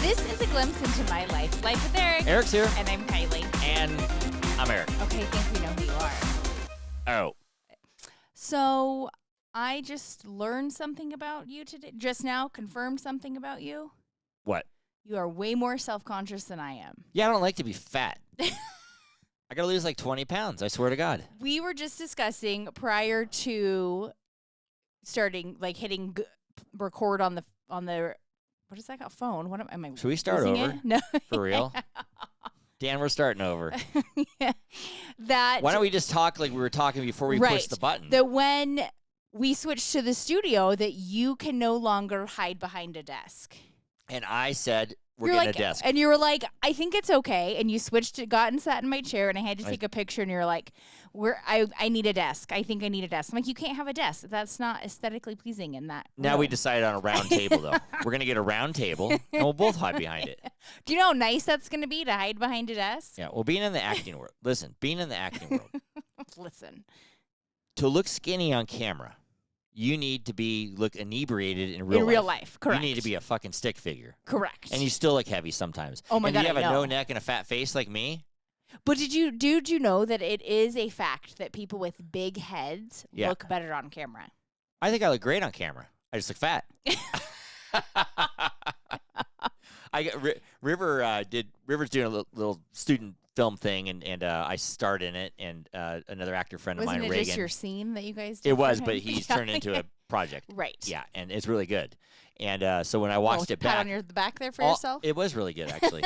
This is a glimpse into my life. Life with Eric. Eric's here. And I'm Kiley. And I'm Eric. Okay, I think we know who you are. Oh. So I just learned something about you today. Just now, confirmed something about you. What? You are way more self-conscious than I am. Yeah, I don't like to be fat. I got to lose like 20 pounds, I swear to God. We were just discussing prior to starting, like hitting record on the what is that called? Phone? What am I? Should we start using over? It? No. For real? Dan, we're starting over. Yeah. That. Why don't we just talk like we were talking before we push the button? That when we switched to the studio, that you can no longer hide behind a desk. And I said, we're You're getting like, a desk. And you were like, I think it's okay. And you switched it, got and sat in my chair, and I had to take a picture, and you're like, I need a desk. I think I need a desk. I'm like, you can't have a desk. That's not aesthetically pleasing in that. Now room. we decided on a round table, though. We're going to get a round table, and we'll both hide behind it. Do you know how nice that's going to be to hide behind a desk? Yeah, well, being in the acting world. Listen, being in the acting world. Listen. To look skinny on camera, you need to look inebriated in real life. Correct. You need to be a fucking stick figure. Correct. And you still look heavy sometimes. Oh my God, you have I a know. no neck and a fat face like me? But did you know that it is a fact that people with big heads look better on camera? I think I look great on camera. I just look fat. River's doing a little student film thing, and I starred in it, and another actor friend of mine, Wasn't it Reagan. just your scene that you guys did? It was, for him? but he's turned into a project. Right. Yeah, and it's really good. And so when I watched it back, pat on the back there for yourself. It was really good, actually.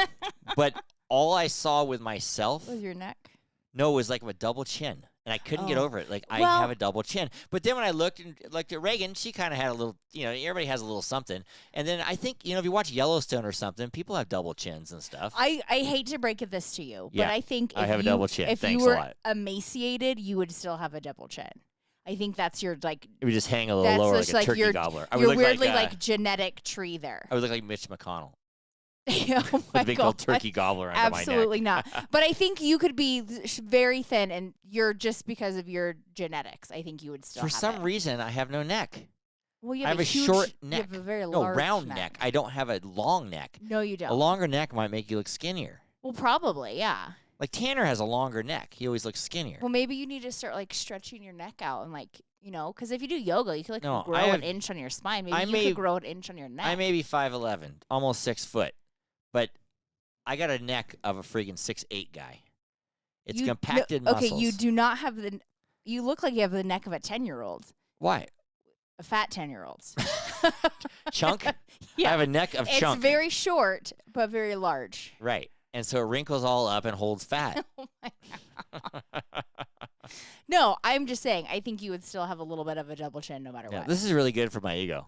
But all I saw with myself Was your neck? No, it was like a double chin, and I couldn't get over it. Like, I have a double chin. But then when I looked at Reagan, she kind of had a little, everybody has a little something. And then I think, if you watch Yellowstone or something, people have double chins and stuff. I hate to break this to you, but I think I have a double chin. If Thanks you were a lot. Emaciated, you would still have a double chin. I think that's your, like... It would just hang a little lower like a turkey gobbler. You're weirdly like genetic tree there. I would look like Mitch McConnell. Oh with a big old turkey gobbler under my neck. Absolutely not. But I think you could be very thin, and you're just because of your genetics. I think you would still. For some reason, I have no neck. Well, you have a a short neck. You have a very large round neck. I don't have a long neck. No, you don't. A longer neck might make you look skinnier. Well, probably, yeah. Like Tanner has a longer neck. He always looks skinnier. Well, maybe you need to start like stretching your neck out and like. Because if you do yoga, you can grow an inch on your spine. Maybe you could grow an inch on your neck. I may be 5'11", almost 6 foot, but I got a neck of a freaking 6'8" guy. It's compacted muscles. Okay, you do not have you look like you have the neck of a 10-year-old. Why? A fat 10-year-old. Chunk? Yeah. I have a neck of chunk. It's very short, but very large. Right. And so it wrinkles all up and holds fat. Oh my God. No, I'm just saying, I think you would still have a little bit of a double chin no matter what. This is really good for my ego.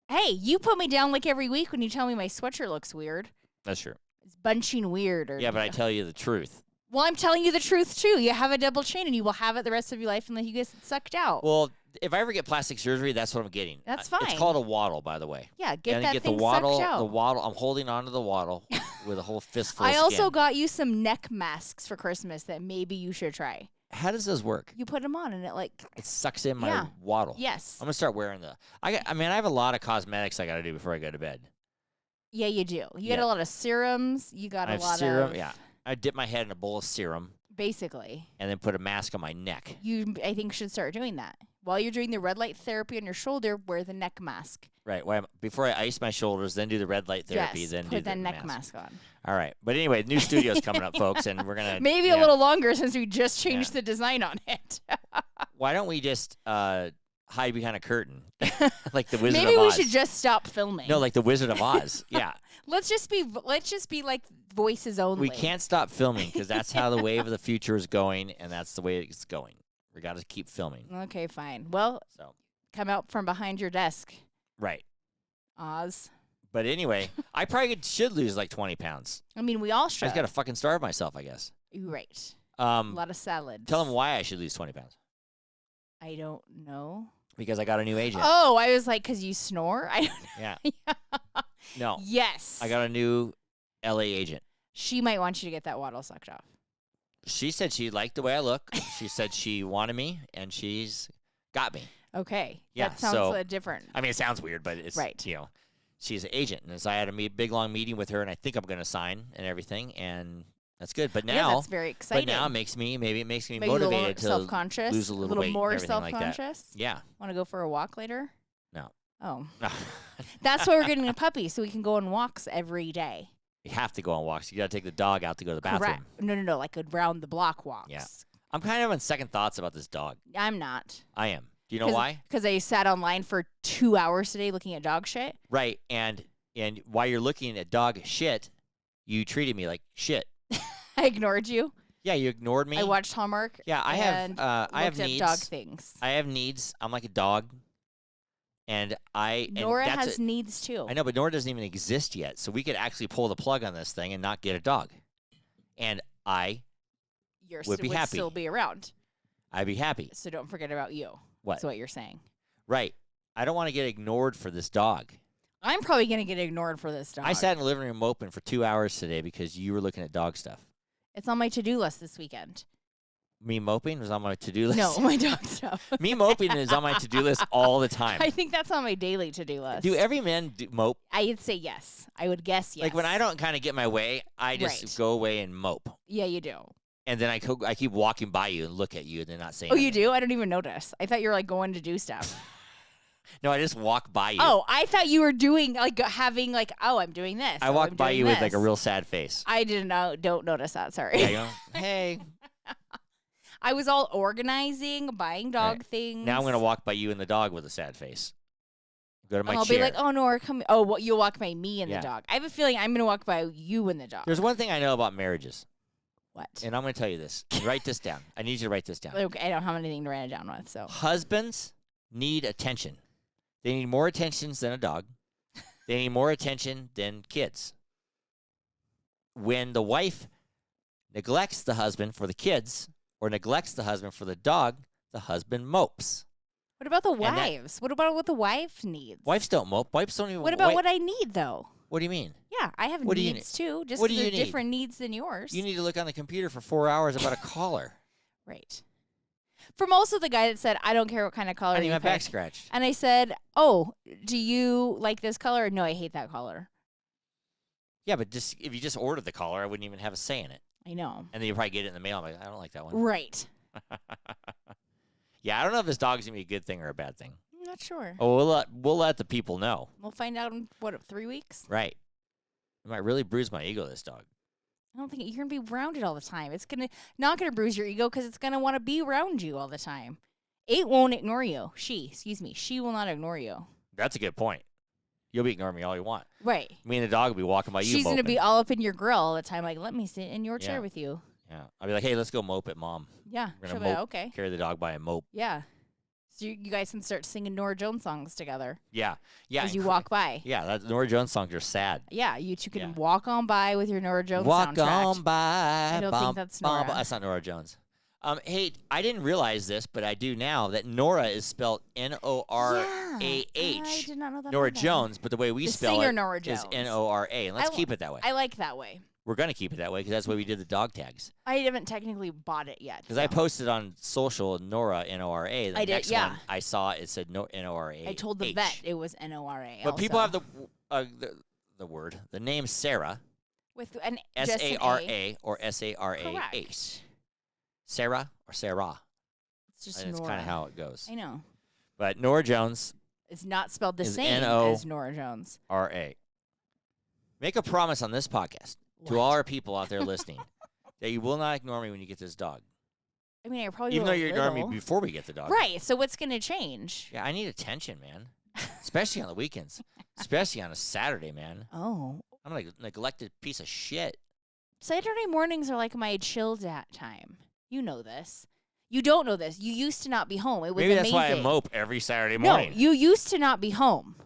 Hey, you put me down like every week when you tell me my sweatshirt looks weird. That's true. It's bunching weird. Yeah, but I tell you the truth. Well, I'm telling you the truth, too. You have a double chin, and you will have it the rest of your life unless you get sucked out. Well, if I ever get plastic surgery, that's what I'm getting. That's fine. It's called a waddle, by the way. Yeah, get sucked the waddle. The waddle. I'm holding onto the waddle with a whole fistful of skin. I also got you some neck masks for Christmas that maybe you should try. How does this work? You put them on, and it sucks in my waddle. Yes. I'm gonna start wearing I have a lot of cosmetics I got to do before I go to bed. Yeah, you do. You got a lot of serums. You got I have serum. Yeah, I dip my head in a bowl of serum. Basically. And then put a mask on my neck. I think, should start doing that. While you're doing the red light therapy on your shoulder, wear the neck mask. Right. Well, before I ice my shoulders, then do the red light therapy, yes, then put do the the neck mask on. All right. But anyway, new studio's coming up, folks, and we're going to... Maybe a little longer since we just changed the design on it. Why don't we just hide behind a curtain like the Wizard of Oz? Maybe we should just stop filming. No, like the Wizard of Oz. Yeah. Let's just be like voices only. We can't stop filming because that's how the wave of the future is going, and that's the way it's going. We got to keep filming. Okay, fine. Well, come out from behind your desk. Right. Oz. But anyway, I probably should lose like 20 pounds. I mean, we all should. I just got to fucking starve myself, I guess. Right. A lot of salads. Tell them why I should lose 20 pounds. I don't know. Because I got a new agent. Oh, I was like, because you snore? I don't know. Yeah. No. Yes. I got a new LA agent. She might want you to get that waddle sucked off. She said she liked the way I look. She said she wanted me, and she's got me. Okay. Yeah, that sounds different. I mean, it sounds weird, but it's, right. she's an agent, and so I had a big long meeting with her, and I think I'm going to sign and everything, and that's good. But now, that's very exciting. But now it makes me motivated to self-conscious, lose a little weight, more and everything self-conscious. Like that. Yeah. Want to go for a walk later? No. Oh. No. That's why we're getting a puppy, so we can go on walks every day. You have to go on walks. You got to take the dog out to go to the bathroom. Correct. No, like around the block walks. Yeah. I'm kind of on second thoughts about this dog. I'm not. I am. Do you know why? Because I sat online for 2 hours today looking at dog shit. Right, and while you're looking at dog shit, you treated me like shit. I ignored you. Yeah, you ignored me. I watched Hallmark. Yeah, I have needs. Dog things. I have needs. I'm like a dog, and Nora has needs too. I know, but Nora doesn't even exist yet, so we could actually pull the plug on this thing and not get a dog, and I would be happy. Still be around. I'd be happy. So don't forget about you. What? That's what you're saying. Right. I don't want to get ignored for this dog. I'm probably going to get ignored for this dog. I sat in the living room moping for 2 hours today because you were looking at dog stuff. It's on my to-do list this weekend. Me moping was on my to-do list? No, my dog stuff. Me moping is on my to-do list all the time. I think that's on my daily to-do list. Do every man mope? I would say yes. I would guess yes. Like when I don't kind of get my way, I just go away and mope. Yeah, you do. And then I keep walking by you and look at you and then not saying anything. anything. You do? I don't even notice. I thought you were like going to do stuff. No, I just walk by you. Oh, I thought you were doing like having like, oh, I'm doing this. I walk by you with like a real sad face. I don't notice that. Sorry. Yeah, you know, hey. I was all organizing, buying dog things. Now I'm gonna walk by you and the dog with a sad face. Go to my chair. I'll be like, oh no, come. Oh, well, you'll walk by me and the dog. I have a feeling I'm gonna walk by you and the dog. There's one thing I know about marriages. What? And I'm gonna tell you this. Write this down. I need you to write this down. Okay, I don't have anything to write it down with. So husbands need attention. They need more attention than a dog. They need more attention than kids. When the wife neglects the husband for the kids or neglects the husband for the dog, the husband mopes. What about the wives? What about what the wife needs? Wives don't mope. Wives don't even. What about what I need though? What do you mean? Yeah, I have needs too. Just because they're different needs than yours. You need to look on the computer for 4 hours about a collar. Right. From also the guy that said, I don't care what kind of collar you pick. I need my back scratched. And I said, oh, do you like this color? No, I hate that color. Yeah, but if you just ordered the collar, I wouldn't even have a say in it. I know. And then you probably get it in the mail. I'm like, I don't like that one. Right. Yeah, I don't know if this dog's going to be a good thing or a bad thing. I'm not sure. Oh, we'll let the people know. We'll find out in, 3 weeks? Right. It might really bruise my ego, this dog. I don't think you're going to be around it all the time. It's not going to bruise your ego because it's going to want to be around you all the time. It won't ignore you. She will not ignore you. That's a good point. You'll be ignoring me all you want. Right. Me and the dog will be walking by you. She's going to be all up in your grill all the time. Like, let me sit in your chair with you. Yeah. I'll be like, hey, let's go mope at mom. Yeah. We're going to mope. Okay. Carry the dog by a mope. Yeah. So you guys can start singing Nora Jones songs together. Yeah. Yeah. As you walk by. Yeah. That Nora Jones songs are sad. Yeah. You two can walk on by with your Nora Jones soundtrack. Walk on by. I don't think that's Nora. That's not Nora Jones. Hey, I didn't realize this, but I do now that Nora is spelled Norah. I did not know that. Nora Jones, but the way we spell it Nora Jones. is Nora. And let's keep it that way. I like that way. We're going to keep it that way because that's the way we did the dog tags. I haven't technically bought it yet. Because I posted on social Nora, Nora. The next did, one I saw it said Nora. I told the vet it was Nora. But people have the name Sarah. With an Sara or Sarah. Correct. Sarah or Sarah. It's just That's kind of how it goes. I know. But Nora Jones is not spelled the same as Nora Jones. Ra. Make a promise on this podcast to all our people out there listening that you will not ignore me when you get this dog. I mean, I probably even though you ignore me before we get the dog. Right. So what's going to change? Yeah, I need attention, man. Especially on the weekends. Especially on a Saturday, man. Oh. I'm like a neglected piece of shit. Saturday mornings are like my chilled out time. You know this. You don't know this. You used to not be home. It was Maybe that's amazing. why I mope every Saturday morning. No, you used to not be home.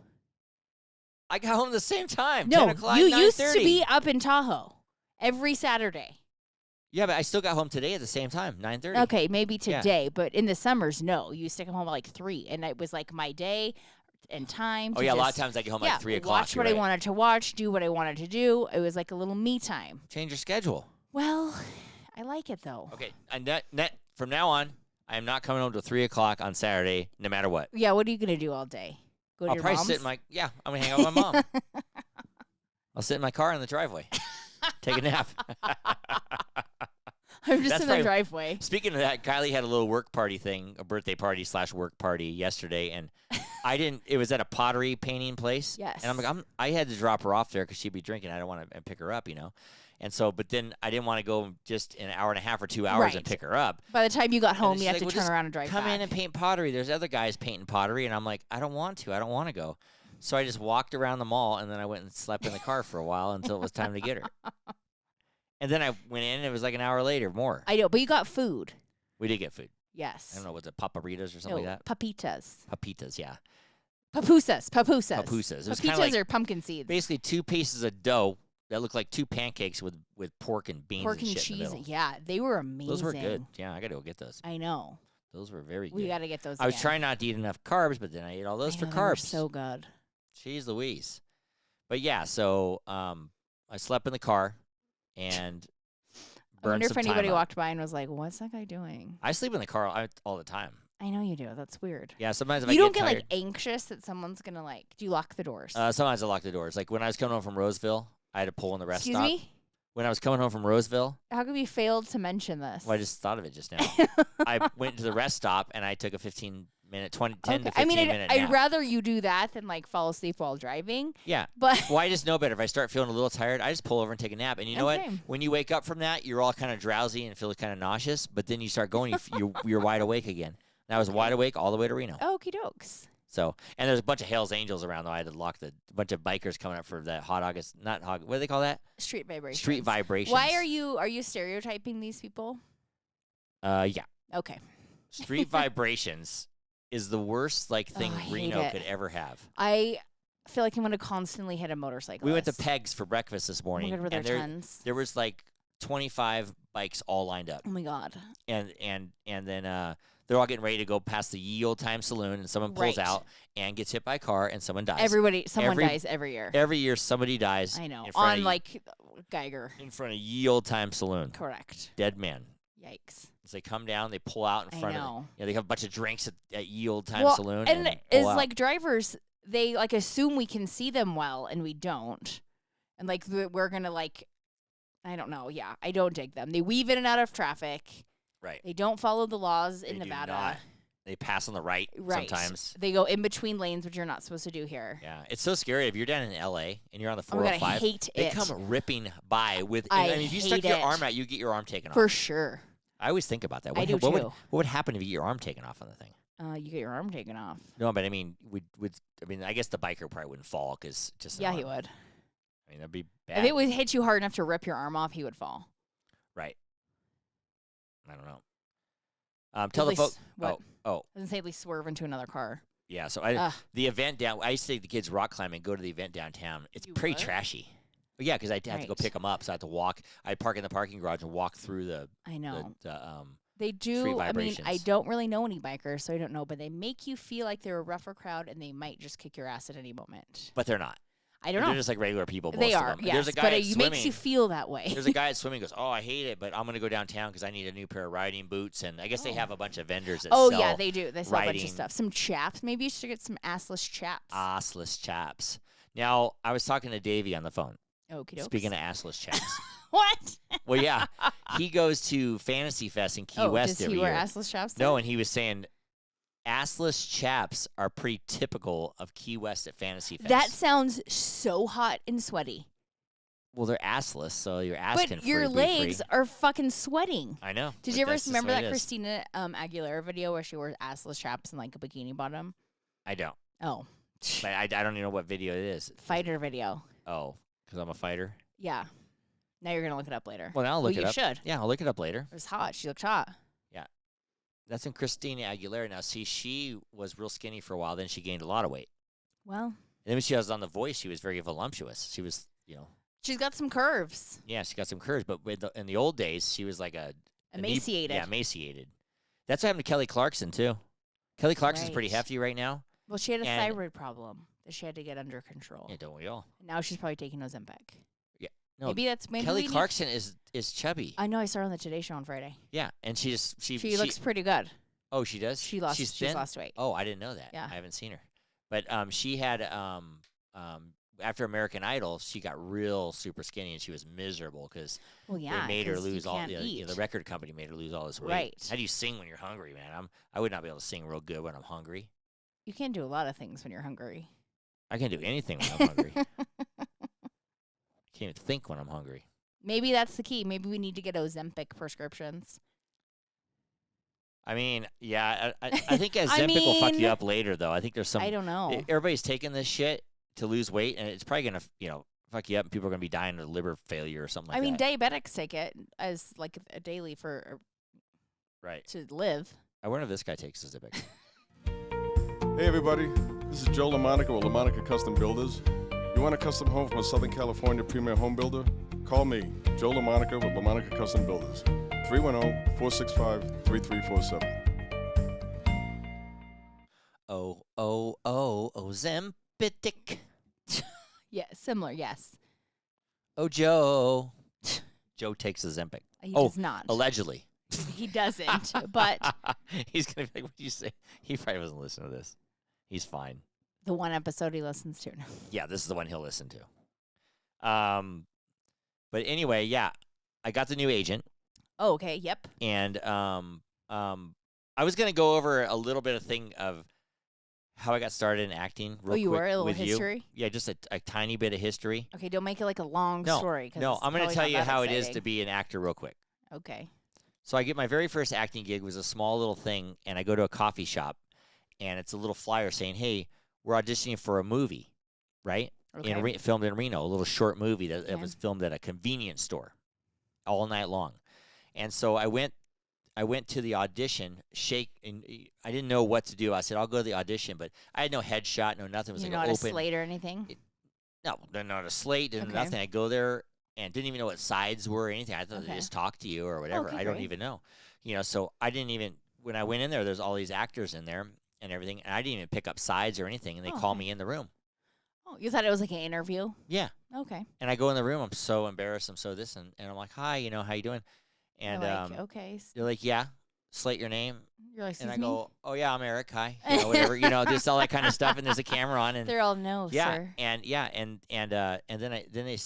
I got home at the same time. No, 10 o'clock, you 9:30. used to be up in Tahoe every Saturday. Yeah, but I still got home today at the same time, 9:30. Okay, maybe today, but in the summers, no. You used to come home at like 3, and it was like my day and time. Oh, yeah, a lot of times I get home like 3 o'clock. Watch what I wanted to watch, do what I wanted to do. It was like a little me time. Change your schedule. Well, I like it, though. Okay, and from now on, I am not coming home till 3 o'clock on Saturday, no matter what. Yeah, what are you going to do all day? Go to I'll your probably mom's? sit in my I'm gonna hang out with my mom. I'll sit in my car in the driveway, take a nap. I'm just in the driveway. Speaking of that, Kiley had a little work party thing, a birthday party / work party yesterday, and I didn't. It was at a pottery painting place. Yes. And I'm like, I had to drop her off there because she'd be drinking. I don't want to pick her up, And so, but then I didn't want to go just an hour and a half or 2 hours and pick her up. By the time you got home, you have to turn around and drive back. Come in back. and paint pottery. There's other guys painting pottery, and I'm like, I don't want to. I don't want to go. So I just walked around the mall, and then I went and slept in the car for a while until it was time to get her. And then I went in, and it was like an hour later, more. I know, but you got food. We did get food. Yes. I don't know, was it paparitas or something like that? Papitas. Papitas, yeah. Papusas. It was kind of like are pumpkin seeds. Basically 2 pieces of dough that looked like 2 pancakes with pork and beans and shit cheese. in the middle. Yeah, they were amazing. Those were good. Yeah, I got to go get those. I know. Those were very good. We got to get those I was trying not to eat enough carbs, but then I ate all those for carbs. So good. Jeez Louise. But yeah, so I slept in the car and I wonder if anybody walked by and was like, what's that guy doing? I sleep in the car all the time. I know you do. That's weird. Yeah, sometimes if you I don't get like anxious that someone's going to do you lock the doors? Sometimes I lock the doors. Like when I was coming home from Roseville, I had to pull in the rest stop. Excuse me? When I was coming home from Roseville. How could we failed to mention this? Well, I just thought of it just now. I went to the rest stop and I took a 10 to 15 minute nap. I'd rather you do that than fall asleep while driving. Yeah. But well, I just know better. If I start feeling a little tired, I just pull over and take a nap. And you know what? When you wake up from that, you're all kind of drowsy and feel kind of nauseous. But then you start going, you're wide awake again. And I was wide awake all the way to Reno. Okie dokes. So, and there's a bunch of Hell's Angels around, though. I had to lock a bunch of bikers coming up for that hot August, what do they call that? Street vibrations. Street vibrations. Why are you stereotyping these people? Yeah. Okay. Street vibrations is the worst thing Reno could ever have. I feel like I'm going to constantly hit a motorcycle. We went to Peg's for breakfast this morning, and there was 25 bikes all lined up. Oh my God. And then they're all getting ready to go past the Ye Old Time Saloon, and someone pulls out and gets hit by a car, and someone dies. Someone dies every year. Every year, somebody dies. I know. On Geiger. In front of Ye Old Time Saloon. Correct. Dead man. Yikes. As they come down, they pull out in front of it. They have a bunch of drinks at Ye Old Time Saloon. And it's drivers, they assume we can see them well, and we don't. And we're going to I don't know. Yeah, I don't dig them. They weave in and out of traffic. Right. They don't follow the laws in Nevada. Do not. They pass on the right sometimes. They go in between lanes, which you're not supposed to do here. Yeah, it's so scary. If you're down in L.A. and you're on the 405, oh my God, I hate they come ripping by with. If you stuck your arm out, you get your arm taken off. For sure. I always think about that. I do too. What would happen if you get your arm taken off on the thing? You get your arm taken off. No, but I mean, I guess the biker probably wouldn't fall because just he would. I mean, that'd be bad. If it would hit you hard enough to rip your arm off, he would fall. Right. I don't know. Tell the folks. I was gonna say at least swerve into another car. Yeah. So the event down. I used to take the kids rock climbing, go to the event downtown. It's pretty trashy. But yeah, because I had to go pick them up, so I had to walk. I'd park in the parking garage and walk through the. I know. They do. I mean, I don't really know any bikers, so I don't know. But they make you feel like they're a rougher crowd, and they might just kick your ass at any moment. But they're not. I don't know. They're just like regular people. They are. Yes, there's a guy it makes you feel that way. There's a guy at swimming goes, I hate it, but I'm going to go downtown because I need a new pair of riding boots. And I guess they have a bunch of vendors that sell yeah, they do. They sell a bunch of stuff. Some chaps. Maybe you should get some assless chaps. Assless chaps. Now, I was talking to Davey on the phone. Okie dokes. Speaking of assless chaps. What? Well, yeah. He goes to Fantasy Fest in Key West every year. Does he wear assless chaps? No, and he was saying assless chaps are pretty typical of Key West at Fantasy Fest. That sounds so hot and sweaty. Well, they're assless, so your ass can But your legs are fucking sweating. I know. Did you ever remember that Christina Aguilera video where she wore assless chaps and a bikini bottom? I don't. Oh. But I don't even know what video it is. Fighter video. Oh, because I'm a fighter? Yeah. Now you're going to look it up later. Well, now I'll look it up. You should. Yeah, I'll look it up later. It was hot. She looked hot. Yeah. That's in Christina Aguilera. Now, see, she was real skinny for a while. Then she gained a lot of weight. Well. And then when she was on The Voice, she was very voluptuous. She was, She's got some curves. Yeah, she got some curves. But in the old days, she was like emaciated. Emaciated. That's what happened to Kelly Clarkson, too. Kelly Clarkson's pretty hefty right now. Well, she had a thyroid problem that she had to get under control. Yeah, don't we all? Now she's probably taking Ozempic. Yeah. No, maybe Kelly Clarkson is chubby. I know. I saw her on the Today Show on Friday. Yeah, and she looks pretty good. Oh, she does? She's lost weight. Oh, I didn't know that. Yeah. I haven't seen her. But she had after American Idol, she got real super skinny and she was miserable because they made her lose all. The record company made her lose all this weight. Right. How do you sing when you're hungry, man? I would not be able to sing real good when I'm hungry. You can't do a lot of things when you're hungry. I can't do anything when I'm hungry. I can't even think when I'm hungry. Maybe that's the key. Maybe we need to get Ozempic prescriptions. I mean, yeah, I think Ozempic will fuck you up later, though. I think there's some. I don't know. Everybody's taking this shit to lose weight, and it's probably gonna, fuck you up, and people are gonna be dying of liver failure or something like that. I mean, diabetics take it as like a daily for to live. I wonder if this guy takes Ozempic. Hey everybody, this is Joe LaMonica with LaMonica Custom Builders. You want a custom home from a Southern California premier home builder? Call me, Joe LaMonica with LaMonica Custom Builders. 310-465-3347. Ozempic. Yeah, similar, yes. Oh, Joe. Joe takes Ozempic. He does not. Allegedly. He doesn't, but... He's going to be like, what did you say? He probably doesn't listen to this. He's fine. The one episode he listens to. Yeah, this is the one he'll listen to. But anyway, yeah, I got the new agent. Oh, okay, yep. And I was going to go over a little bit of thing of how I got started in acting real quick were? A little with history? You. Yeah, just a tiny bit of history. Okay, don't make it like a long story. No, I'm going to tell you how it is to be an actor real quick. Okay. So I get my very first acting gig was a small little thing, and I go to a coffee shop, and it's a little flyer saying, hey, we're auditioning for a movie, right? Okay. Filmed in Reno, a little short movie that was filmed at a convenience store all night long. And so I went to the audition, and I didn't know what to do. I said, I'll go to the audition, but I had no headshot, no nothing. It was You're like not open. a slate or anything? No, not a slate, didn't nothing. I go there and didn't even know what sides were or anything. I thought they just talked to you or whatever. Okay, I don't even know. So I didn't even, when I went in there, there's all these actors in there and everything, and I didn't even pick up sides or anything, and they called me in the room. Oh, you thought it was like an interview? Yeah. Okay. And I go in the room, I'm so embarrassed, I'm so this, and I'm like, hi, how you doing? And okay. they're like, yeah, slate your name. You're like, and I go, oh yeah, I'm Eric. Hi, whatever, just all that kind of stuff. And there's a camera on, and they're all no, yeah, sir. and then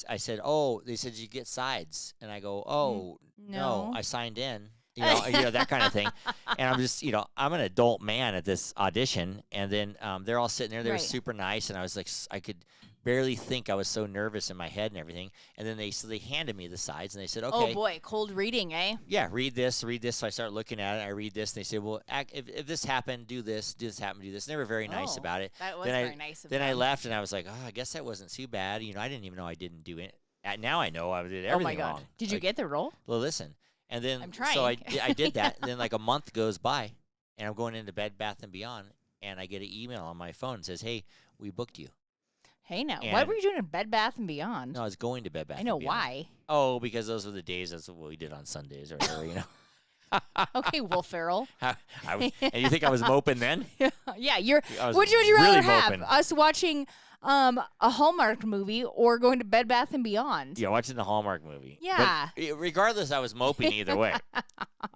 I said, oh, they said you get sides, and I go, oh no, I signed in, that kind of thing. And I'm just, I'm an adult man at this audition, and then they're all sitting there. They were super nice, and I was like, I could barely think. I was so nervous in my head and everything. And then they handed me the sides, and they said, okay. Oh boy, cold reading, eh? Yeah, read this. So I started looking at it. I read this, and they said, well, if this happened, do this. And they were very nice about it. That was very nice of them. Then I left, and I was like, I guess that wasn't too bad. I didn't even know I didn't do it. Now I know I did everything wrong. Oh my God. wrong. Did you get the role? Well, listen. And then I'm trying. So I did that. And then like a month goes by, and I'm going into Bed Bath & Beyond, and I get an email on my phone that says, hey, we booked you. Hey, now, what were you doing in Bed Bath & Beyond? No, I was going to Bed Bath & Beyond. I know Beyond. Why. Oh, because those were the days. That's what we did on Sundays or whatever, Okay, Will Ferrell. And you think I was moping then? Yeah, would you really rather have moping. us watching a Hallmark movie or going to Bed Bath & Beyond? Yeah, watching the Hallmark movie. Yeah. But regardless, I was moping either way.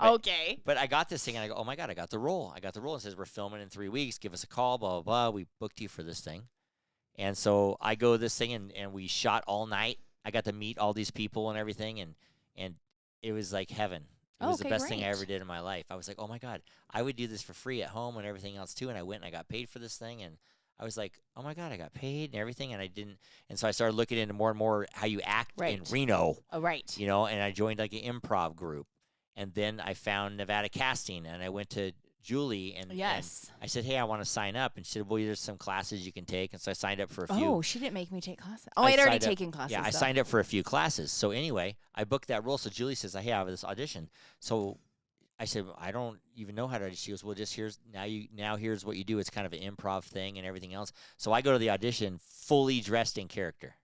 Okay. But I got this thing, and I go, oh, my God, I got the role. It says, we're filming in 3 weeks. Give us a call, blah, blah, blah. We booked you for this thing. And so I go to this thing, and we shot all night. I got to meet all these people and everything, and it was like heaven. It was the best thing I ever did in my life. I was like, oh, my God, I would do this for free at home and everything else, too. And I went and I got paid for this thing, and I was like, oh, my God, I got paid and everything, and I didn't. And so I started looking into more and more how you act in Reno. Oh, right. And I joined like an improv group. And then I found Nevada Casting, and I went to Julie, and I said, hey, I want to sign up. And she said, well, there's some classes you can take. And so I signed up for a few. Oh, she didn't make me take classes. Oh, I'd already taken classes. Yeah, I signed up for a few classes. So anyway, I booked that role. So Julie says, hey, I have this audition. So I said, I don't even know how to audition. She goes, well, just here's what you do. It's kind of an improv thing and everything else. So I go to the audition fully dressed in character.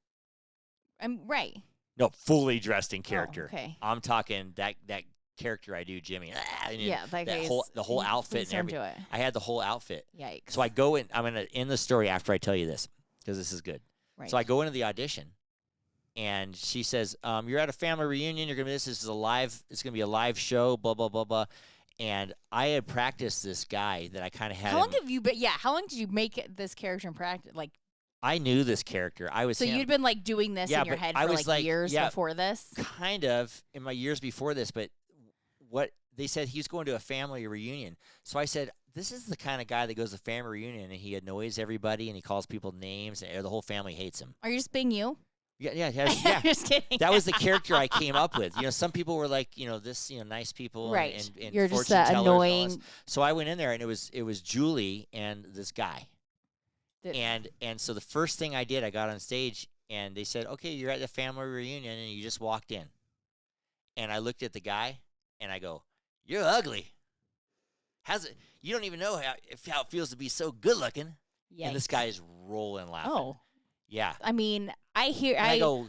Right. No, fully dressed in character. Oh, okay. I'm talking that character I do, Jimmy. The whole outfit and everything. I had the whole outfit. Yikes. So I go in. I'm gonna end the story after I tell you this because this is good. Right. So I go into the audition, and she says, "You're at a family reunion. You're gonna be It's gonna be a live show. Blah blah blah blah." And I had practiced this guy that I kind of had. How long have you been? Yeah, how long did you make this character in practice? Like, I knew this character. I was so him. You'd been like doing this in your head for like years before this. Kind of in my years before this, but what they said he was going to a family reunion. So I said, this is the kind of guy that goes to a family reunion and he annoys everybody and he calls people names and the whole family hates him. Are you just being you? Yeah. Just kidding. That was the character I came up with. Some people were like, this, nice people, right? And you're fortune just that tellers annoying. So I went in there and it was Julie and this guy, and so the first thing I did, I got on stage and they said, okay, you're at the family reunion and you just walked in, and I looked at the guy and I go, you're ugly. You don't even know how it feels to be so good looking. Yikes. And this guy is rolling laughing. Oh. Yeah. I mean, I don't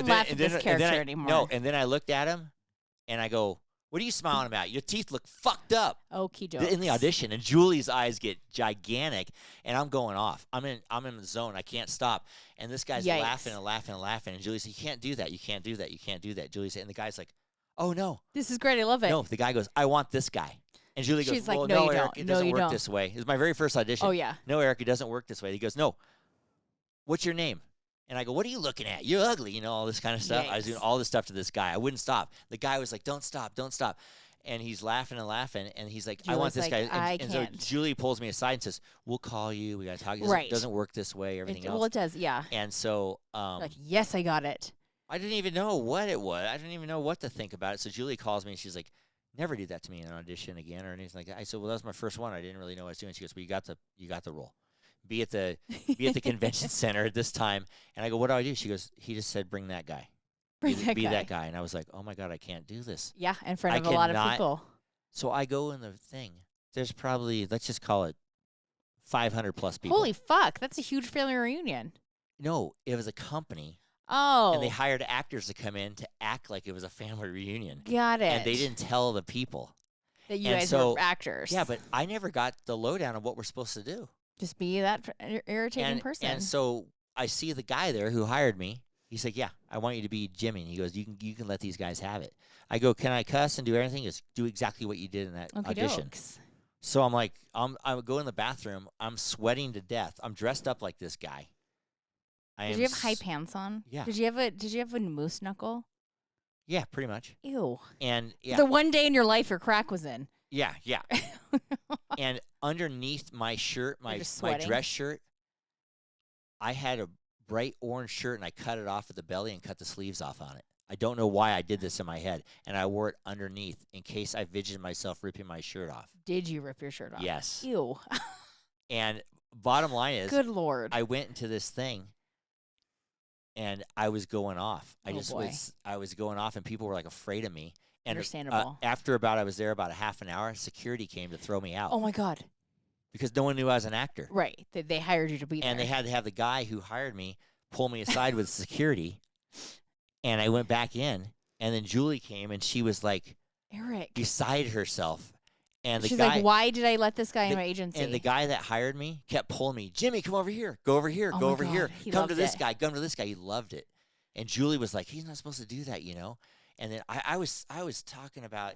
laugh at this character anymore. No, and then I looked at him, and I go, what are you smiling about? Your teeth look fucked up. Okie dokes. In the audition, and Julie's eyes get gigantic, and I'm going off. I'm in the zone. I can't stop. And this guy's laughing and laughing and laughing, and Julie said, you can't do that. You can't do that. You can't do that. Julie said, and the guy's like, oh, no. This is great. I love it. No, the guy goes, I want this guy. And Julie goes, well, no, you Eric, don't. it doesn't work this way. It was my very first audition. Oh, yeah. No, Eric, it doesn't work this way. He goes, no. What's your name? And I go, what are you looking at? You're ugly, all this kind of stuff. Yikes. I was doing all this stuff to this guy. I wouldn't stop. The guy was like, don't stop, don't stop. And he's laughing and laughing, and he's like, I want this guy. And so Julie pulls me aside and says, we'll call you. We got to talk. It doesn't work this way, everything else. Well, it does, yeah. And so like, yes, I got it. I didn't even know what it was. I didn't even know what to think about it. So Julie calls me, and she's like, never do that to me in an audition again or anything like that. I said, well, that was my first one. I didn't really know what I was doing. She goes, well, you got the role. Be at the convention center at this time. And I go, what do I do? She goes, he just said, bring that guy. Be that guy. And I was like, oh my God, I can't do this. Yeah, in front of a lot of people. So I go in the thing. There's probably, let's just call it 500 plus people. Holy fuck, that's a huge family reunion. No, it was a company. Oh. And they hired actors to come in to act like it was a family reunion. Got it. And they didn't tell the people that you guys were actors. Yeah, but I never got the lowdown of what we're supposed to do. Just be that irritating person. And so I see the guy there who hired me. He's like, yeah, I want you to be Jimmy. And he goes, you can let these guys have it. I go, can I cuss and do everything? Just do exactly what you did in that audition. Dokes. So I'm like, I go in the bathroom. I'm sweating to death. I'm dressed up like this guy. Did you have high pants on? Yeah. Did you have a moose knuckle? Yeah, pretty much. Ew. And yeah. The one day in your life your crack was in. Yeah. And underneath my shirt, my dress shirt, I had a bright orange shirt, and I cut it off at the belly and cut the sleeves off on it. I don't know why I did this in my head, and I wore it underneath in case I envisioned myself ripping my shirt off. Did you rip your shirt off? Yes. Ew. And bottom line is, good Lord, I went into this thing, and I was going off. I was going off, and people were like afraid of me. And understandable. After I was there about a half an hour, security came to throw me out. Oh my God. Because no one knew I was an actor. Right. They hired you to be there. And they had to have the guy who hired me pull me aside with security. And I went back in. And then Julie came, and she was like, Eric, beside herself. And she's like, why did I let this guy in my agency? And the guy that hired me kept pulling me, Jimmy, come over here. Go over here. Go over here. Come to this guy. Come to this guy. He loved it. And Julie was like, he's not supposed to do that, And then I was talking about,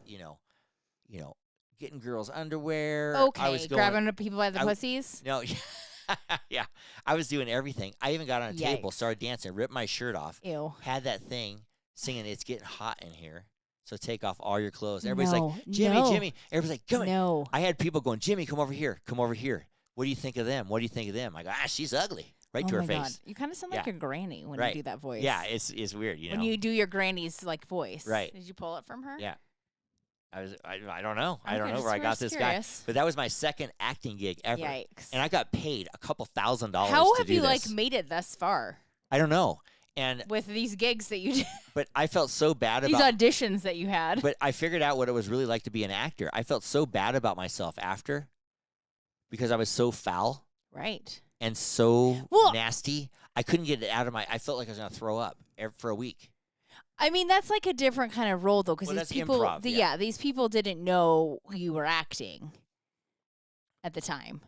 getting girls' underwear. Okay, I was grabbing people by the pussies? No, yeah. I was doing everything. I even got on a table, started dancing, ripped my shirt off. Ew. Had that thing singing, it's getting hot in here, so take off all your clothes. Everybody's like, Jimmy. Everybody's like, come on. I had people going, Jimmy, come over here. Come over here. What do you think of them? What do you think of them? I go, she's ugly. Right to her face. God. You kind of sound like a granny when you do that voice. Yeah, it's weird, When you do your granny's voice. Right. Did you pull it from her? Yeah. I don't know. I don't know where I got this guy. But that was my second acting gig ever. Yikes. And I got paid a couple $1,000 How have to do you this. made it thus far? I don't know. And with these gigs that you did. But I felt so bad these auditions that you had. But I figured out what it was really like to be an actor. I felt so bad about myself after because I was so foul. Right. And so nasty. I couldn't get it out of I felt like I was going to throw up for a week. I mean, that's like a different kind of role, though, because these people, improv, these people didn't know you were acting at the time.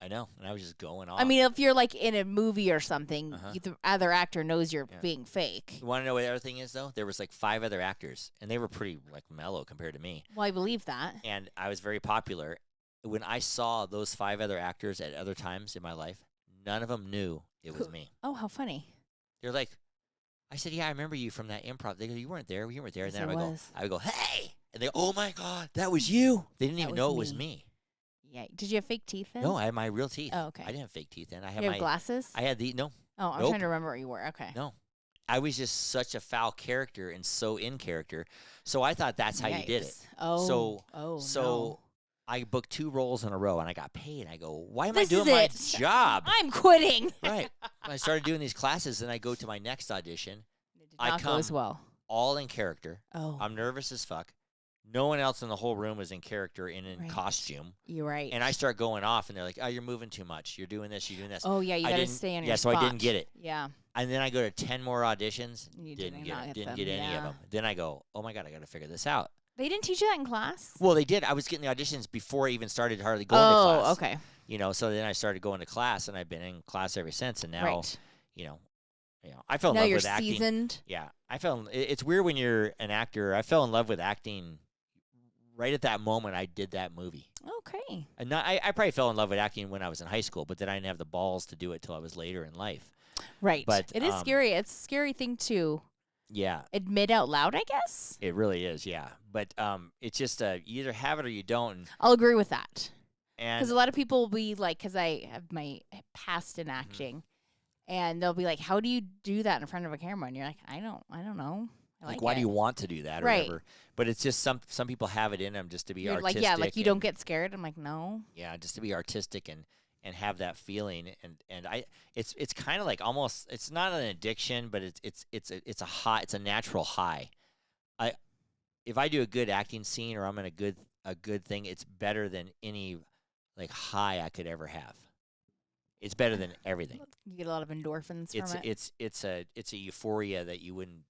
I know, and I was just going off. I mean, if you're like in a movie or something, the other actor knows you're being fake. You want to know what the other thing is, though? There was like 5 other actors, and they were pretty like mellow compared to me. Well, I believe that. And I was very popular. When I saw those 5 other actors at other times in my life, none of them knew it was me. Oh, how funny. They're like, I said, yeah, I remember you from that improv. They go, you weren't there. You weren't there. And Yes, then I would go, was. hey. And they go, oh, my God, that was you. They didn't even know it was me. Yeah. Did you have fake teeth then? No, I had my real teeth. Oh, okay. I didn't have fake teeth then. I You had have glasses? I had no. Oh, I'm Nope. trying to remember what you were. Okay. No. I was just such a foul character and so in character. So I thought that's how you did it. Oh. So no. I booked 2 roles in a row, and I got paid. I go, why am This I doing is my it. job? I'm quitting. Right. I started doing these classes, and I go to my next audition. It did not go as well. All in character. Oh. I'm nervous as fuck. No one else in the whole room was in character and in Right. costume. You're right. And I start going off, and they're like, oh, you're moving too much. You're doing this. You're doing this. Oh, yeah. You I got to didn't- stay on yeah, your so spot. I didn't get it. Yeah. And then I go to 10 more auditions. You Didn't did get not it. get Didn't them, get any of yeah. them. Then I go, oh, my God, I got to figure this out. They didn't teach you that in class? Well, they did. I was getting the auditions before I even started hardly going to class. Oh, okay. You know, so then I started going to class, and I've been in class ever since. And now, Right. you know, I fell in Now love you're with acting. seasoned. Yeah, it's weird when you're an actor. I fell in love with acting right at that moment. I did that movie. Okay. And I probably fell in love with acting when I was in high school, but then I didn't have the balls to do it till I was later in life. Right. But, it is scary. It's a scary thing to Yeah, admit out loud, I guess. it really is. Yeah, but it's just you either have it or you don't. I'll agree with that. And Because a lot of people will be like, because I have my past Mm-hmm. in acting, and they'll be like, "How do you do that in front of a camera?" And you're like, "I don't know. I like why it." do you want to do that or Right. whatever? But it's just some people have it in them just to be You're like, artistic. yeah, like you don't and- get scared. I'm like, no. Yeah, just to be artistic and have that feeling, and it's kind of like almost, it's not an addiction, but it's a high, it's a natural high. If I do a good acting scene or I'm in a good thing, it's better than any like high I could ever have. It's better than everything. You get a lot of endorphins from it. It's a euphoria that you wouldn't,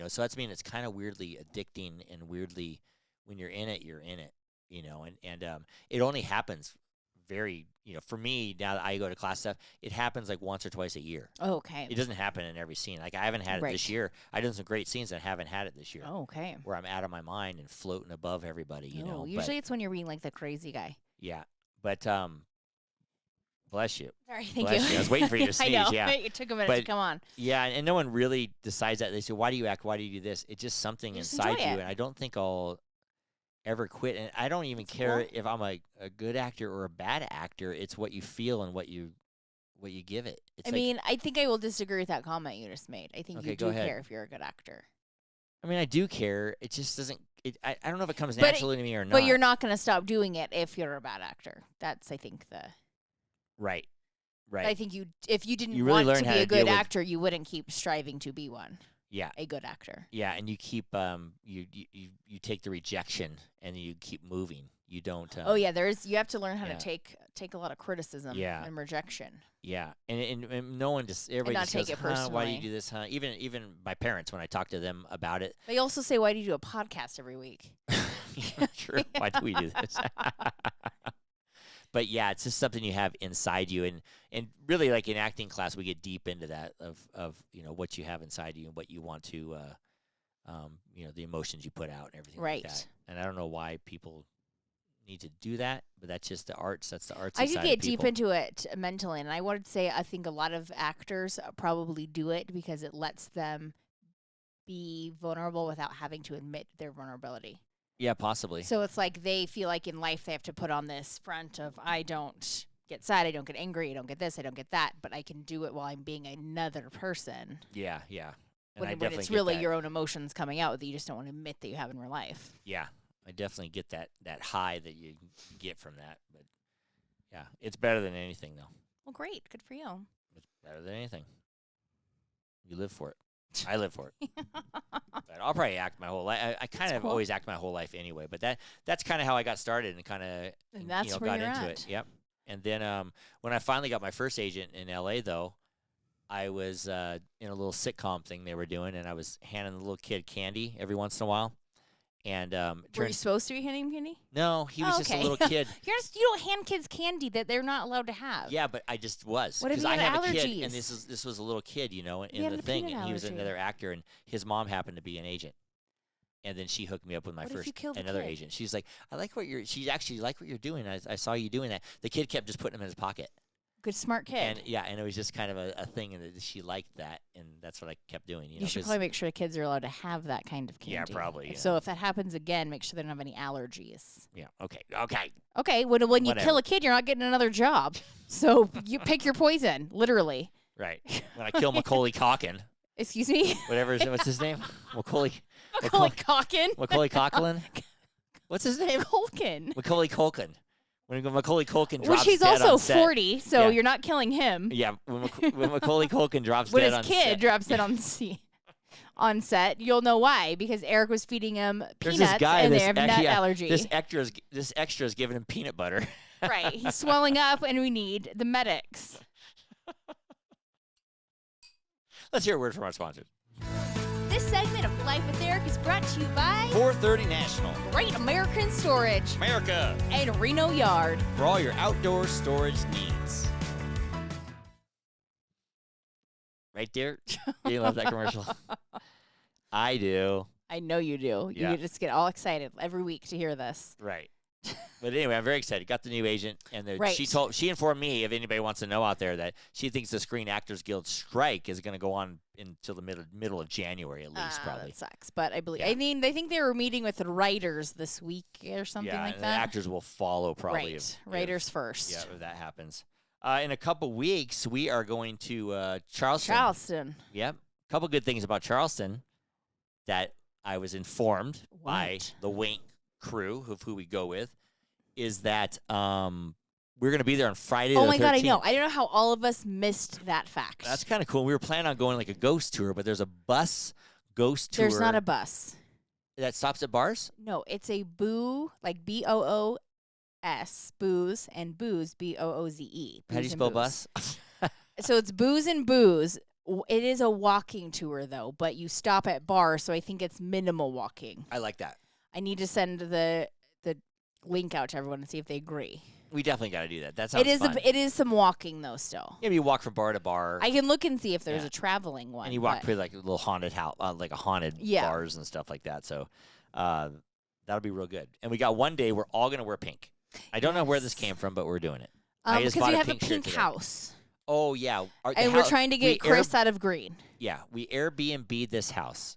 so that's mean it's kind of weirdly addicting, and weirdly when you're in it, and it only happens very, for me, now that I go to class stuff, it happens like once or twice a year. Oh, okay. It doesn't happen in every scene. Like I haven't had it Right. this year. I done some great scenes that haven't had it this year. Oh, okay. Where I'm out of my mind and floating above everybody, Oh, but- usually it's when you're being like the crazy guy. yeah, but bless you. All right, thank Bless you. you. I was waiting for you to I sneeze, know. yeah. It took a minute to But- come on. Yeah, and no one really decides that. They say, why do you act? Why do you do this? It's just something You just inside enjoy you, it. and I don't think I'll ever quit. And I don't even That's care cool. if I'm a good actor or a bad actor. It's what you feel and what you give it. It's I mean, I think I will disagree with that comment you just made. I think Okay, you go do ahead. care if you're a good actor. I do care. It just doesn't. I don't know if it comes But it- naturally to me or not. But you're not going to stop doing it if you're a bad actor. That's, I think, right. I think if you didn't You really want learn to how be to a deal good with- actor, you wouldn't keep striving to be one. Yeah. A good actor. Yeah, and you keep you take the rejection and you keep moving. You don't. Oh yeah, you have to learn how yeah. to take a lot of criticism Yeah. and rejection. Yeah, and no one just everybody not just take goes, it huh, why do you personally. do this? Huh? Even my parents, when I talk to them about it, They also say, "Why do you do a podcast every week?" yeah, true. Why do we do this? But yeah, it's just something you have inside you, and really, like in acting class, we get deep into that of what you have inside you and what you want to, the emotions you put out and everything Right. like that. And I don't know why people need to do that, but that's just the arts. That's the arts. I could get deep into it mentally, and I would say I think a lot of actors probably do it because it lets them be vulnerable without having to admit their vulnerability. Yeah, possibly. So it's like they feel like in life they have to put on this front of I don't get sad, I don't get angry, I don't get this, I don't get that, but I can do it while I'm being another person. Yeah. And When, I when definitely it's get really that. your own emotions coming out that you just don't want to admit that you have in real life. Yeah, I definitely get that high that you get from that. But yeah, it's better than anything, though. Well, great. Good for you. It's better than anything. You live for it. I live for it. But I'll probably act my whole life. I kind of cool. always act my whole life anyway. But that's kind of how I got started and kind of And that's where got you're into at. it. Yep. And then when I finally got my first agent in L.A., though, I was in a little sitcom thing they were doing, and I was handing the little kid candy every once in a while. And were you supposed to be handing him candy? No, he was just a little kid. You don't hand kids candy that they're not allowed to have. Yeah, but I just was. What if he I had have allergies? a kid, and this was a little kid, in the thing, and he was another actor, and his mom happened to be an agent. And then she hooked me up with my another agent. She's like, she actually liked what you're doing. I saw you doing that. The kid kept just putting him in his pocket. Good, smart kid. And it was just kind of a thing, and she liked that, and that's what I kept doing. You should probably make sure kids are allowed to have that kind of candy. Yeah, probably. So if that happens again, make sure they don't have any allergies. Yeah. Okay. Okay. When you kill a kid, you're not getting another job. So you pick your poison, literally. Right. When I kill Macaulay Culkin. Excuse me. What's his name? Macaulay Culkin. Macaulay Culkin. What's his name? Culkin. Macaulay Culkin. When Macaulay Culkin drops Which he's dead also on set. 40, so you're not killing him. Yeah, when Macaulay Culkin drops when dead on set. When his kid drops dead on set, you'll know why. Because Eric was feeding him peanuts, and they have nut allergy. This extra is giving him peanut butter. Right, he's swelling up, and we need the medics. Let's hear a word from our sponsors. This segment of Life with Eric is brought to you by 430 National, Great American Storage, America, and Reno Yard for all your outdoor storage needs. Right there? You love that commercial? I do. I know you do. Yeah. You just get all excited every week to hear this. Right. But anyway, I'm very excited. Got the new agent, and right. she informed me, if anybody wants to know out there, that she thinks the Screen Actors Guild strike is going to go on until the middle of January at least, probably. That sucks, but I believe. Yeah. I mean, they think they were meeting with the writers this week or something like that. The actors will follow probably. Right, writers first. Yeah, if that happens. In a couple weeks, we are going to Charleston. Yep, a couple good things about Charleston that I was informed by the Wink crew of who we go with. Is that we're going to be there on Friday the 13th. Oh, my God, I know. I don't know how all of us missed that fact. That's kind of cool. We were planning on going like a ghost tour, but there's a bus ghost tour. There's not a bus. That stops at bars? No, it's a boo, like BOOS, booze, and booze, BOOZE. How do you spell bus? So it's booze and booze. It is a walking tour, though, but you stop at bars, so I think it's minimal walking. I like that. I need to send the link out to everyone and see if they agree. We definitely got to do that. That sounds fun. It is some walking, though, still. Yeah, you walk from bar to bar. I can look and see if there's a traveling one. And you walk through like a little haunted house, like a haunted bars and stuff like that. So that'll be real good. And we got one day we're all going to wear pink. I don't know where this came from, but we're doing it. Because we have a pink house. Oh, yeah. And we're trying to get Chris out of green. Yeah, we Airbnb'd this house.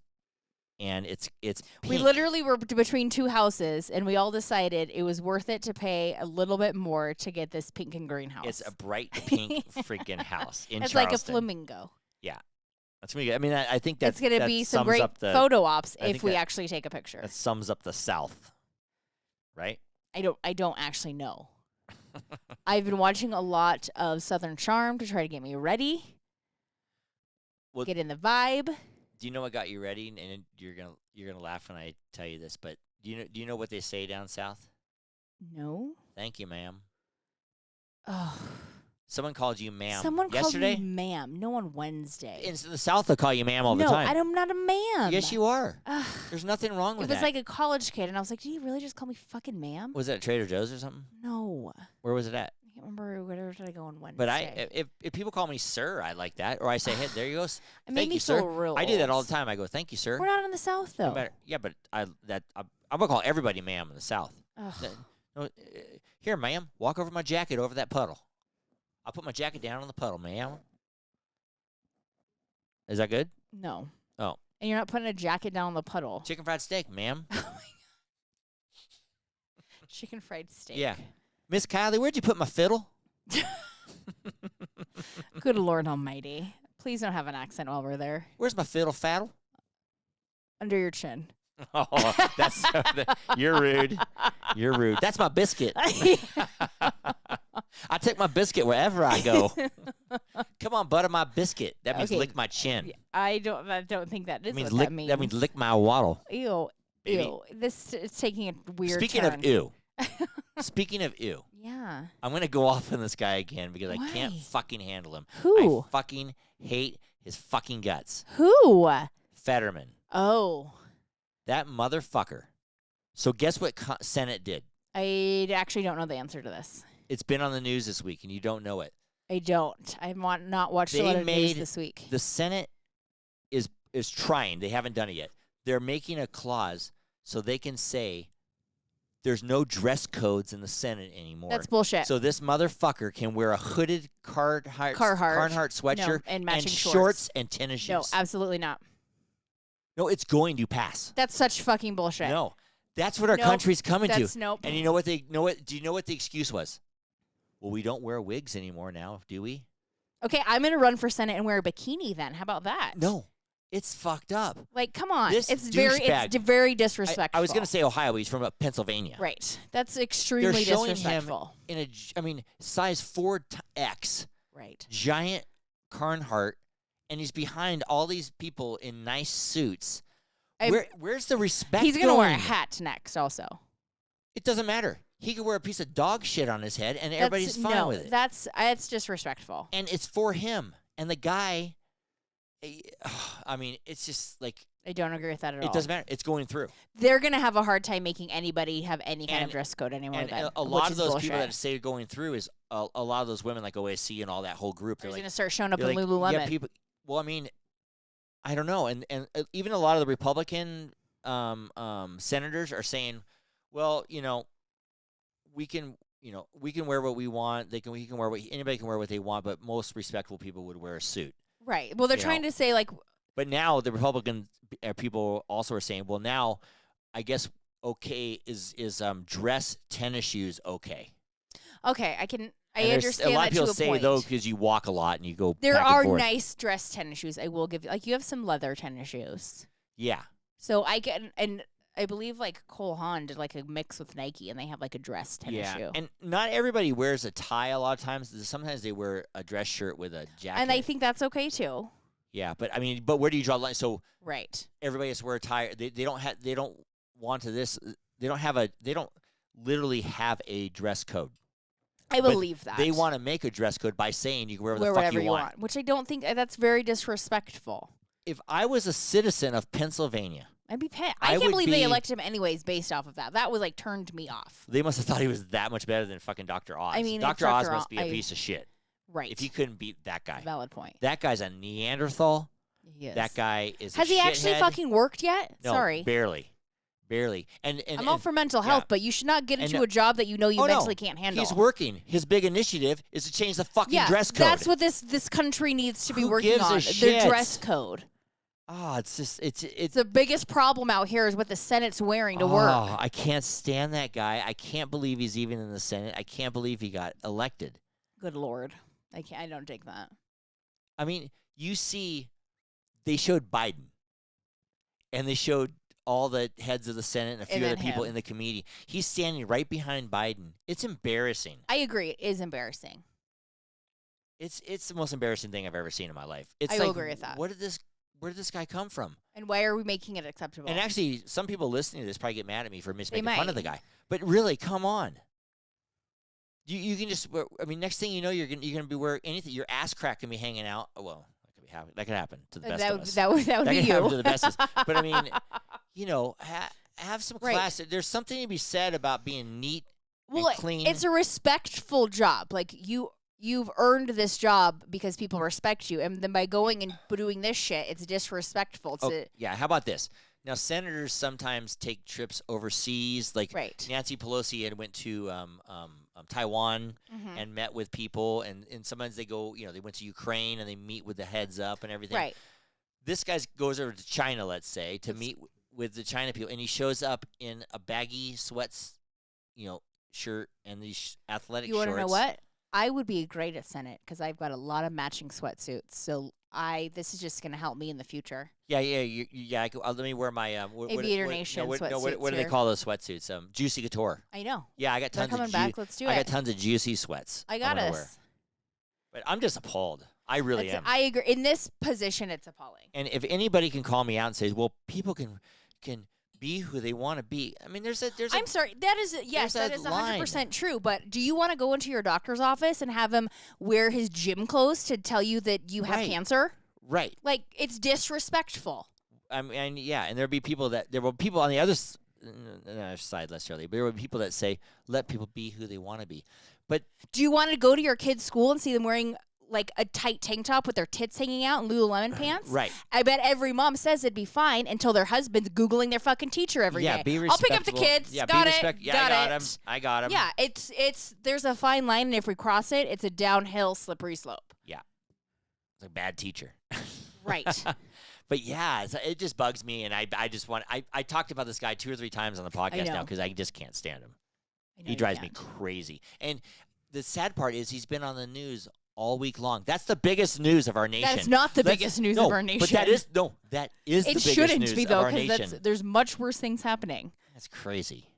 And it's pink. We literally were between two houses, and we all decided it was worth it to pay a little bit more to get this pink and green house. It's a bright pink freaking house in It's Charleston. like a flamingo. Yeah. That's really good. I mean, I think that's going to be some great photo ops if we actually take a picture. That sums up the South, right? I don't actually know. I've been watching a lot of Southern Charm to try to get me ready, get in the vibe. Do you know what got you ready? And you're gonna laugh when I tell you this, but do you know what they say down south? No. Thank you, ma'am. Oh. Someone called you ma'am. Someone yesterday? called me ma'am. No, on Wednesday. In the South, they'll call you ma'am all the time. No, I'm not a ma'am. Yes, you are. There's nothing wrong with that. It was like a college kid, and I was like, did he really just call me fucking ma'am? Was that at Trader Joe's or something? No. Where was it at? I can't remember. Where did I go on Wednesday? But if people call me sir, I like that. Or I say, hey, there you go. Thank you, sir. I do that all the time. I go, thank you, sir. We're not in the South, though. Yeah, but I'm going to call everybody ma'am in the South. Here, ma'am, walk over my jacket over that puddle. I'll put my jacket down on the puddle, ma'am. Is that good? No. Oh. And you're not putting a jacket down on the puddle. Chicken fried steak, ma'am. Chicken fried steak. Yeah. Miss Kiley, where'd you put my fiddle? Good Lord Almighty. Please don't have an accent while we're there. Where's my fiddle faddle? Under your chin. Oh, that's you're rude. You're rude. That's my biscuit. I take my biscuit wherever I go. Come on, butter my biscuit. That means lick my chin. I don't think that is what that means. That means lick my waddle. Ew. Baby. Ew. This is taking a weird Speaking turn. of ew. Speaking of ew. Yeah. I'm going to go off on this guy again because Why? I can't fucking handle him. Who? I fucking hate his fucking guts. Who? Fetterman. Oh. That motherfucker So guess what Senate did? I actually don't know the answer to this. It's been on the news this week, and you don't know it. I don't. I have not watched a lot of news this week. The Senate is trying. They haven't done it yet. They're making a clause so they can say there's no dress codes in the Senate anymore. That's bullshit. So this motherfucker can wear a hooded Carhartt sweatshirt and matching shorts and tennis shoes. No, absolutely not. No, it's going to pass. That's such fucking bullshit. No. That's what our country's coming to. Nope. And you know what do you know what the excuse was? Well, we don't wear wigs anymore now, do we? Okay, I'm going to run for Senate and wear a bikini then. How about that? No. It's fucked up. Like, come on. It's very disrespectful. I was going to say Ohio, but he's from Pennsylvania. Right. That's extremely disrespectful. Him in a size 4X. Right. Giant Carhartt, and he's behind all these people in nice suits. Where's the respect? He's going to wear a hat next also. It doesn't matter. He could wear a piece of dog shit on his head, and everybody's fine with it. It's disrespectful. And it's for him. And the guy... I mean, it's just like... I don't agree with that at all. It doesn't matter. It's going through. They're going to have a hard time making anybody have any kind of dress code anymore. And a lot of those people that say going through is a lot of those women like OAC and all that whole group. They're going to start showing up in Lululemon. Yeah, people... Well, I mean, I don't know. And even a lot of the Republican senators are saying, well, we can wear what we want. We can wear anybody can wear what they want, but most respectable people would wear a suit. Right. Well, they're trying to say like. But now the Republican people also are saying, well, now I guess okay is dress tennis shoes okay? Okay, I understand that to a point. A lot of people say though because you walk a lot and you go. There back are and forth. nice dress tennis shoes. I will give you you have some leather tennis shoes. Yeah. So I can and. I believe like Cole Haan did like a mix with Nike, and they have like a dress tennis shoe. And not everybody wears a tie a lot of times. Sometimes they wear a dress shirt with a jacket. And I think that's okay too. Yeah, but I mean, where do you draw the line? So right, everybody has to wear a tie. They don't want to this. They don't literally have a dress code. I believe that they want to make a dress code by saying you can wear whatever you want. Which I don't think that's very disrespectful. If I was a citizen of Pennsylvania. I'd be pissed. I can't believe they elected him anyways based off of that. That was like turned me off. They must have thought he was that much better than fucking Dr. Oz. I mean, Dr. Oz must be a piece of shit. Right. If you couldn't beat that guy. Valid point. That guy's a Neanderthal. He is. That guy is Has he actually fucking worked yet? No, Sorry. Barely. And I'm all for mental health, but you should not get into a job that you know you mentally can't handle. He's working. His big initiative is to change the fucking dress code. That's what this country needs to be working gives on. a shit? Their dress code. Oh, it's just it's the biggest problem out here is what the Senate's wearing to work. Oh, I can't stand that guy. I can't believe he's even in the Senate. I can't believe he got elected. Good Lord. I don't take that. I mean, you see, they showed Biden, and they showed all the heads of the Senate and a few other people in the committee. He's standing right behind Biden. It's embarrassing. I agree. It is embarrassing. It's the most embarrassing thing I've ever seen in my life. I will agree with that. Where did this guy come from? And why are we making it acceptable? And actually, some people listening to this probably get mad at me for making fun of the guy. But really, come on. You can just. I mean, next thing you know, you're gonna be wearing anything. Your ass crack can be hanging out. Oh, well, that could happen to the best of us. That would be can you. happen to the best of us. But I mean, have some class. There's something to be said about being neat and clean. It's a respectful job. Like you've earned this job because people respect you, and then by going and doing this shit, it's disrespectful. Yeah. How about this? Now, senators sometimes take trips overseas. Like Nancy Pelosi went to Taiwan and met with people, and sometimes they go. They went to Ukraine and they meet with the heads up and everything. Right. This guy goes over to China, let's say, to meet with the China people, and he shows up in a baggy sweats, shirt and these athletic shorts. You want to know what? I would be great at Senate because I've got a lot of matching sweatsuits. So this is just going to help me in the future. Yeah. Let me wear my Aviator Nation sweatsuits. What do they call those sweatsuits? Juicy Couture. I know. Yeah, I got tons. They're coming back. Let's do it. I got tons of juicy sweats. I got us. Wear. But I'm just appalled. I really am. I agree. In this position, it's appalling. And if anybody can call me out and say, "Well, people can be who they want to be," I mean, there's. I'm sorry. That is 100% true. But do you want to go into your doctor's office and have him wear his gym clothes to tell you that you have cancer? Right. Like it's disrespectful. I mean, yeah, and there will be people on the other side less early. But there were people that say, let people be who they want to be. But do you want to go to your kid's school and see them wearing like a tight tank top with their tits hanging out and Lululemon pants? Right. I bet every mom says it'd be fine until their husband's Googling their fucking teacher every day. Be I'll pick up the kids. Yeah, got be it. Yeah, I got him. Yeah, it's there's a fine line, and if we cross it, it's a downhill, slippery slope. Yeah. It's a bad teacher. Right. But yeah, it just bugs me, and I just want I talked about this guy 2 or 3 times on the podcast now because I just can't stand him. He drives me crazy. And the sad part is he's been on the news all week long. That's the biggest news of our nation. That's not the biggest news of our nation. But that is the biggest news of our nation. There's much worse things happening. That's crazy.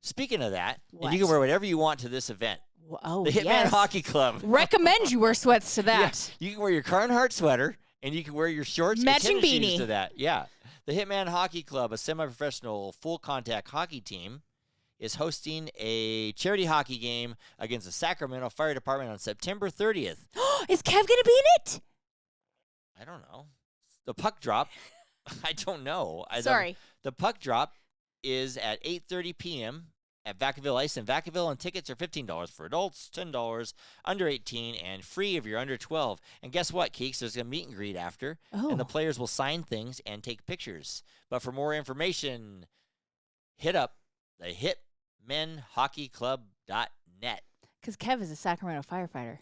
Speaking of that, what? And you can wear whatever you want to this event. Oh, the Hitman Hockey Club. Recommend you wear sweats to that. Yeah, you can wear your Carhartt sweater, and you can wear your shorts matching and tennis beanie shoes to that. Yeah. The Hitman Hockey Club, a semi-professional full-contact hockey team, is hosting a charity hockey game against the Sacramento Fire Department on September 30th. Is Kev going to be in it? I don't know. The puck drop, I don't know. Sorry. The puck drop is at 8:30 p.m. at Vacaville Ice in Vacaville, and tickets are $15 for adults, $10 under 18, and free if you're under 12. And guess what, Keeks? There's a meet and greet after, and the players will sign things and take pictures. But for more information, hit up the hitmenhockeyclub.net. Because Kev is a Sacramento firefighter.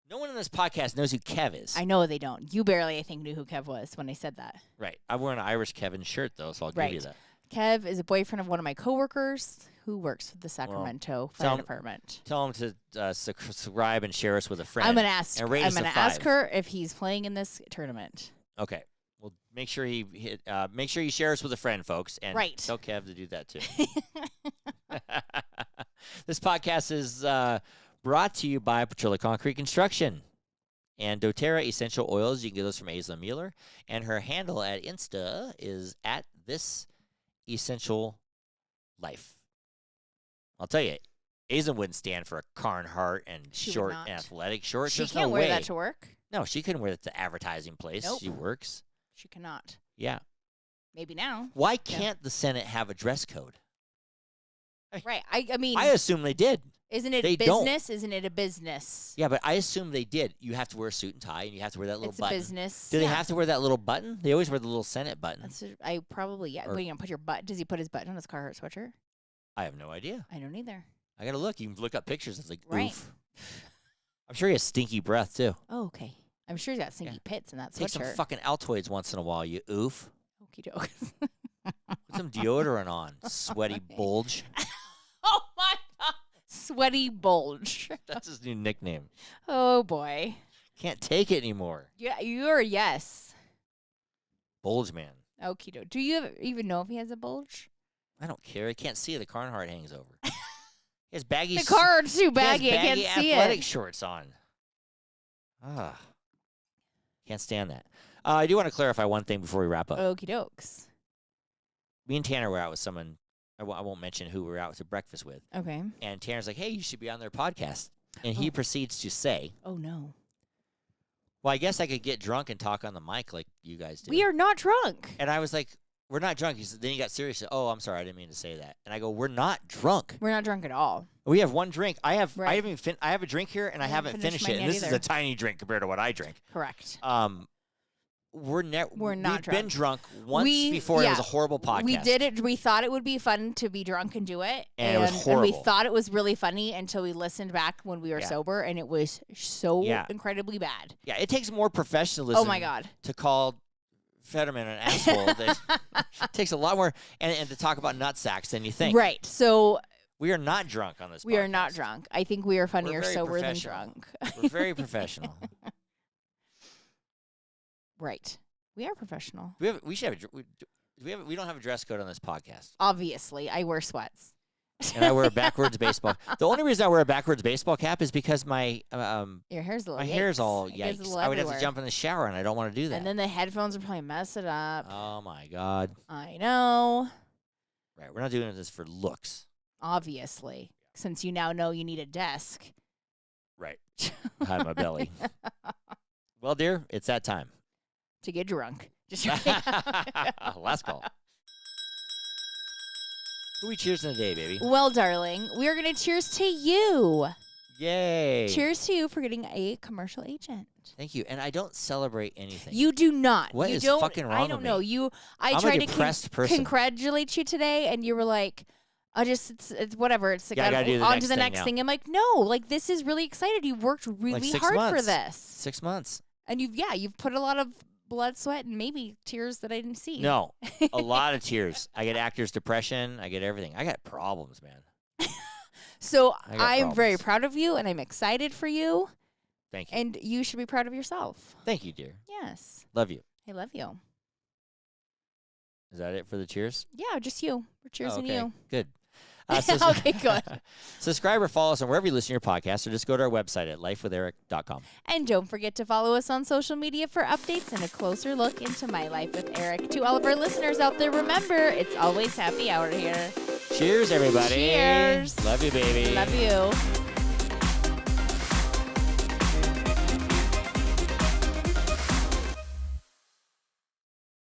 No one in this podcast knows who Kev is. I know they don't. You barely, I think, knew who Kev was when I said that. Right. I'm wearing an Irish Kevin shirt, though, so I'll give you that. Kev is a boyfriend of one of my coworkers who works for the Sacramento Fire Department. Tell him to subscribe and share us with a friend. I'm going to ask. I'm going to ask her if he's playing in this tournament. Okay. Well, make sure you share us with a friend, folks, and tell Kev to do that too. This podcast is brought to you by Petrola Concrete Construction and doTERRA Essential Oils. You can get those from Aisla Mueller, and her handle at Insta is at This Essential Life. I'll tell you, Aisla wouldn't stand for a Carhartt and short and athletic shorts. She can't wear that to work. No, she couldn't wear that to advertising place. Nope. She works. She cannot. Yeah. Maybe now. Why can't the Senate have a dress code? Right. I mean, I assume they did. Isn't it a business? Isn't it a business? Yeah, but I assume they did. You have to wear a suit and tie, and you have to wear that little button. It's a business. Do they have to wear that little button? They always wear the little Senate button. I probably, yeah. What are you going to put your butt? Does he put his button on his Carhartt sweatshirt? I have no idea. I don't either. I got to look. You can look up pictures. It's like, oof. I'm sure he has stinky breath, too. Oh, okay. I'm sure he's got stinky pits in that sweatshirt. Take some fucking Altoids once in a while, you oof. Okie doke. Put some deodorant on, sweaty bulge. Oh, my God. Sweaty bulge. That's his new nickname. Oh, boy. Can't take it anymore. Yeah, you're yes. Bulge man. Okie doke. Do you even know if he has a bulge? I don't care. I can't see it. The Carhartt hangs over. He has baggy. The Carhartt's too baggy. I can't see it. Athletic shorts on. Can't stand that. I do want to clarify one thing before we wrap up. Okie dokes. Me and Tanner were out with someone. I won't mention who we were out to breakfast with. Okay. And Tanner's like, hey, you should be on their podcast. And he proceeds to say, oh, no. Well, I guess I could get drunk and talk on the mic like you guys do. We are not drunk. And I was like, we're not drunk. Then he got serious. Oh, I'm sorry. I didn't mean to say that. And I go, we're not drunk. We're not drunk at all. We have one drink. I have a drink here, and I haven't finished it. And this is a tiny drink compared to what I drink. Correct. We're not We've drunk. Been drunk once before. It was a horrible podcast. We did it. We thought it would be fun to be drunk and do it. And it was horrible. And we thought it was really funny until we listened back when we were sober, and it was so incredibly bad. Yeah, it takes more professionalism. Oh, my God. To call Fetterman an asshole. It takes a lot more, and to talk about nutsacks than you think. Right. So we are not drunk on this podcast. We are not drunk. I think we are funnier sober than drunk. We're very professional. Right. We are professional. We don't have a dress code on this podcast. Obviously, I wear sweats. And I wear a backwards baseball. The only reason I wear a backwards baseball cap is because my your hair's a little. My hair's all yikes. I would have to jump in the shower, and I don't want to do that. And then the headphones would probably mess it up. Oh my God. I know. Right, we're not doing this for looks. Obviously, since you now know you need a desk. Right. Hide my belly. Well, dear, it's that time. To get drunk. Just Last call. Who we cheers in the day, baby? Well, darling, we are going to cheers to you. Yay. Cheers to you for getting a commercial agent. Thank you. And I don't celebrate anything. You do not. What you is don't, fucking wrong I don't with know. me? I I'm tried a depressed person. congratulate you today, and you were like, it's whatever. It's like, I gotta do the on next to the thing next now. thing. I'm like, no, like, this is really excited. You worked really Like hard months. for this. 6 months. And you've put a lot of blood, sweat, and maybe tears that I didn't see. No, a lot of tears. I get actors' depression. I get everything. I got problems, man. So I'm very proud of you, and I'm excited for you. Thank you. And you should be proud of yourself. Thank you, dear. Yes. Love you. I love you. Is that it for the cheers? Yeah, just you. We're cheersing okay. you. Good. Okay, good. Subscribe or follow us on wherever you listen to your podcast, or just go to our website at lifewitheric.com. And don't forget to follow us on social media for updates and a closer look into My Life with Eric. To all of our listeners out there, remember, it's always happy hour here. Cheers, everybody. Cheers. Love you, baby. Love you.